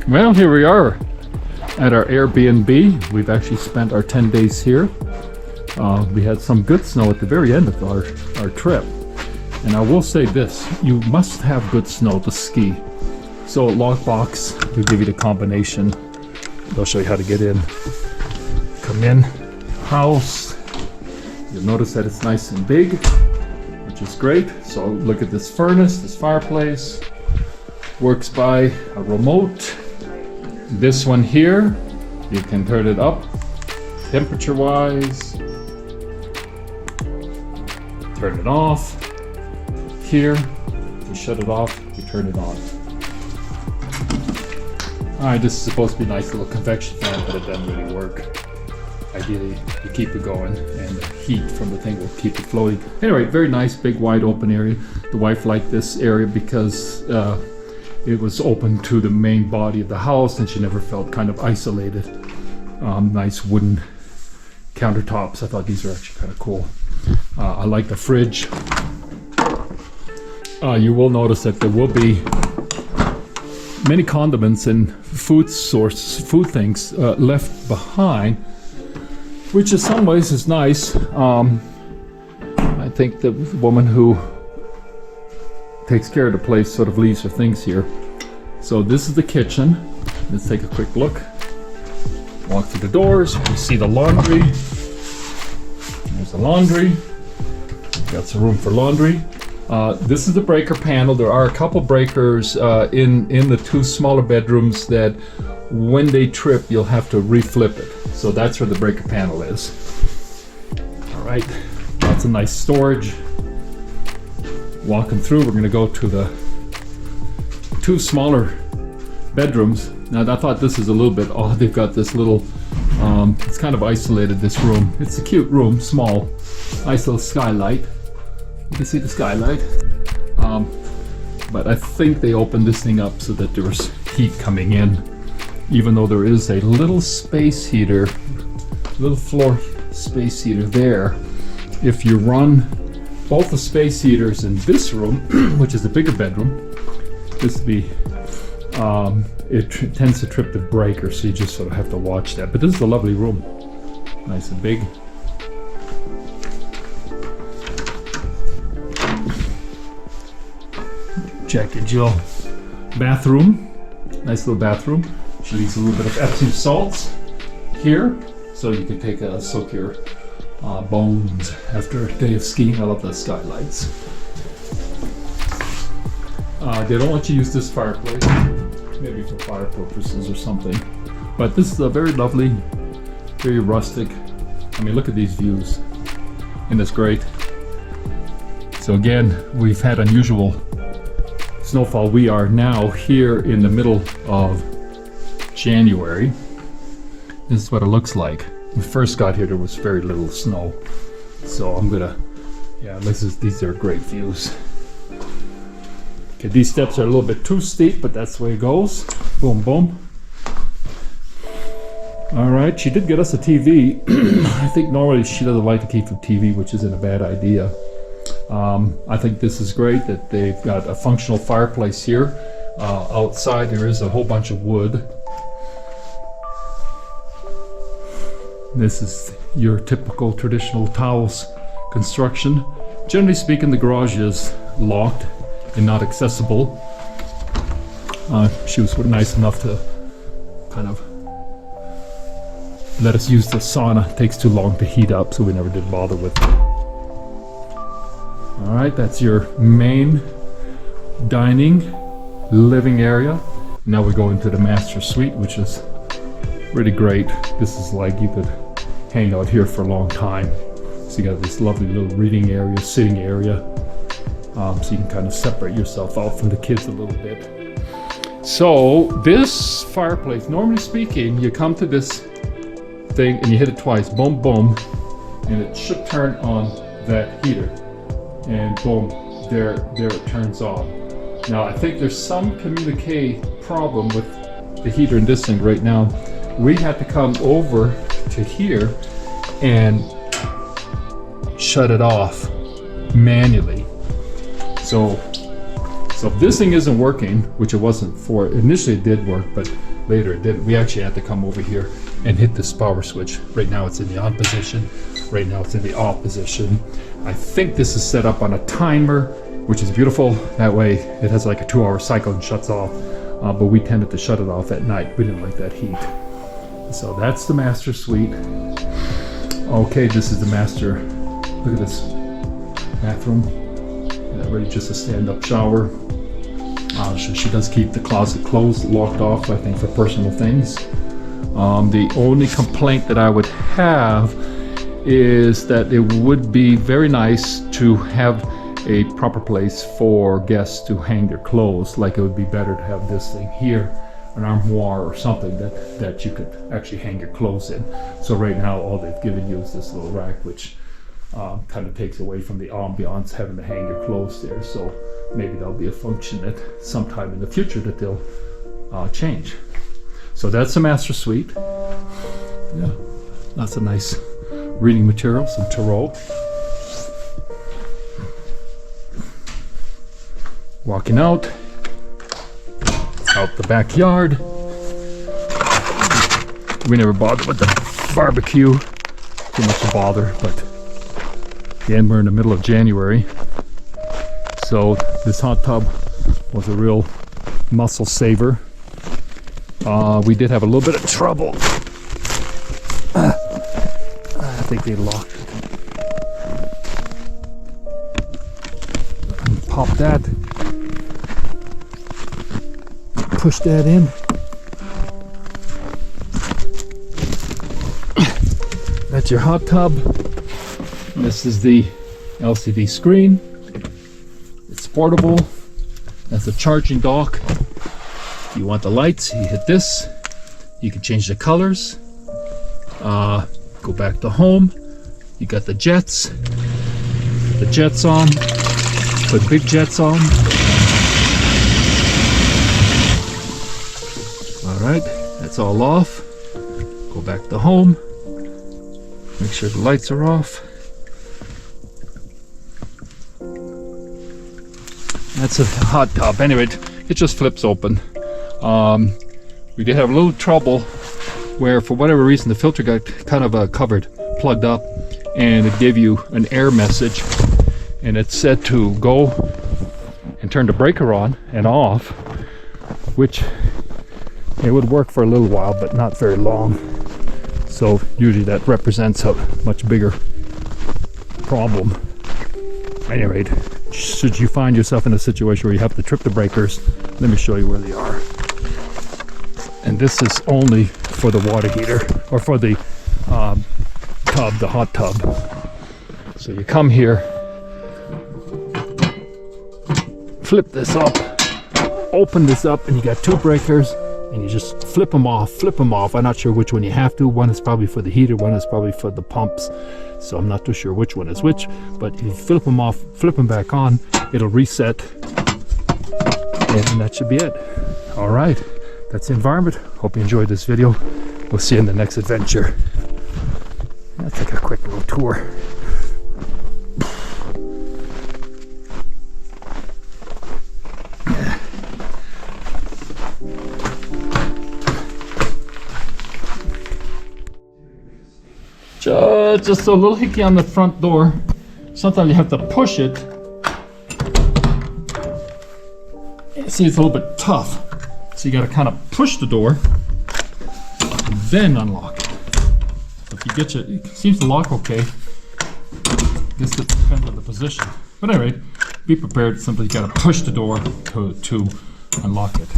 Well, here we are at our Airbnb. We've actually spent our 10 days here. We had some good snow at the very end of our trip. And I will say this, you must have good snow to ski. So lockbox will give you the combination. They'll show you how to get in. Come in, house. You'll notice that it's nice and big, which is great. So look at this furnace, this fireplace. Works by a remote. This one here, you can turn it up temperature wise. Turn it off. Here, you shut it off, you turn it on. Alright, this is supposed to be a nice little convection fan, but it doesn't really work. Ideally, you keep it going and the heat from the thing will keep it floating. Anyway, very nice, big, wide open area. The wife liked this area because it was open to the main body of the house and she never felt kind of isolated. Nice wooden countertops. I thought these were actually kind of cool. I like the fridge. You will notice that there will be many condiments and food things left behind, which in some ways is nice. I think the woman who takes care of the place sort of leaves her things here. So this is the kitchen. Let's take a quick look. Walk through the doors. We see the laundry. There's the laundry. Got some room for laundry. This is the breaker panel. There are a couple breakers in the two smaller bedrooms that when they trip, you'll have to reflip it. So that's where the breaker panel is. All right, lots of nice storage. Walking through, we're gonna go to the two smaller bedrooms. Now I thought this is a little bit odd. They've got this little, it's kind of isolated, this room. It's a cute room, small, nice little skylight. You can see the skylight. But I think they opened this thing up so that there was heat coming in, even though there is a little space heater, little floor space heater there. If you run both the space heaters in this room, which is the bigger bedroom, this would be, it tends to trip the breaker, so you just sort of have to watch that. But this is a lovely room, nice and big. Jack and Jill bathroom, nice little bathroom. She leaves a little bit of Epsom salts here, so you can take a soak your bones after a day of skiing. I love the skylights. They don't let you use this fireplace, maybe for fire purposes or something. But this is a very lovely, very rustic. I mean, look at these views, and it's great. So again, we've had unusual snowfall. We are now here in the middle of January. This is what it looks like. When we first got here, there was very little snow. So I'm gonna, yeah, these are great views. Okay, these steps are a little bit too steep, but that's the way it goes. Boom, boom. All right, she did get us a TV. I think normally she doesn't like to keep a TV, which isn't a bad idea. I think this is great that they've got a functional fireplace here. Outside there is a whole bunch of wood. This is your typical traditional Taos construction. Generally speaking, the garage is locked and not accessible. She was nice enough to kind of let us use the sauna. It takes too long to heat up, so we never did bother with it. All right, that's your main dining living area. Now we go into the master suite, which is really great. This is like you could hang out here for a long time. So you got this lovely little reading area, sitting area. So you can kind of separate yourself out from the kids a little bit. So this fireplace, normally speaking, you come to this thing and you hit it twice, boom, boom, and it should turn on that heater. And boom, there it turns on. Now I think there's some communique problem with the heater in this thing right now. We had to come over to here and shut it off manually. So if this thing isn't working, which it wasn't for, initially it did work, but later it didn't. We actually had to come over here and hit this power switch. Right now it's in the on position. Right now it's in the off position. I think this is set up on a timer, which is beautiful. That way it has like a 2-hour cycle and shuts off. But we tended to shut it off at night. We didn't like that heat. So that's the master suite. Okay, this is the master. Look at this bathroom. Ready just a stand-up shower. She does keep the closet closed, locked off, I think, for personal things. The only complaint that I would have is that it would be very nice to have a proper place for guests to hang their clothes. Like, it would be better to have this thing here, an armoire or something that you could actually hang your clothes in. So right now all they've given you is this little rack, which kind of takes away from the ambiance, having to hang your clothes there. So maybe that'll be a function that sometime in the future that they'll change. So that's the master suite. Yeah, lots of nice reading material, some tarot. Walking out the backyard. We never bothered with the barbecue. Too much to bother, but again, we're in the middle of January. So this hot tub was a real muscle saver. We did have a little bit of trouble. I think they locked it. Pop that. Push that in. That's your hot tub. This is the LCD screen. It's portable. That's a charging dock. If you want the lights, you hit this. You can change the colors. Go back to home. You got the jets. Put the jets on. Put big jets on. Alright, that's all off. Go back to home. Make sure the lights are off. That's a hot tub. Anyway, it just flips open. We did have a little trouble where, for whatever reason, the filter got kind of covered, plugged up, and it gave you an error message, and it said to go and turn the breaker on and off, which it would work for a little while, but not very long. So usually that represents a much bigger problem. At any rate, should you find yourself in a situation where you have to trip the breakers, let me show you where they are. And this is only for the water heater, or for the tub, the hot tub. So you come here, flip this up, open this up, and you got two breakers, and you just flip them off. I'm not sure which one you have to. One is probably for the heater, one is probably for the pumps. So I'm not too sure which one is which, but if you flip them off, flip them back on, it'll reset, and that should be it. All right, that's the environment. Hope you enjoyed this video. We'll see you in the next adventure. Let's take a quick little tour. Just a little hickey on the front door. Sometimes you have to push it. See, it's a little bit tough. So you got to kind of push the door and then unlock it. So if you get it seems to lock okay. I guess it depends on the position. But anyway, be prepared. Simply got to push the door to unlock it.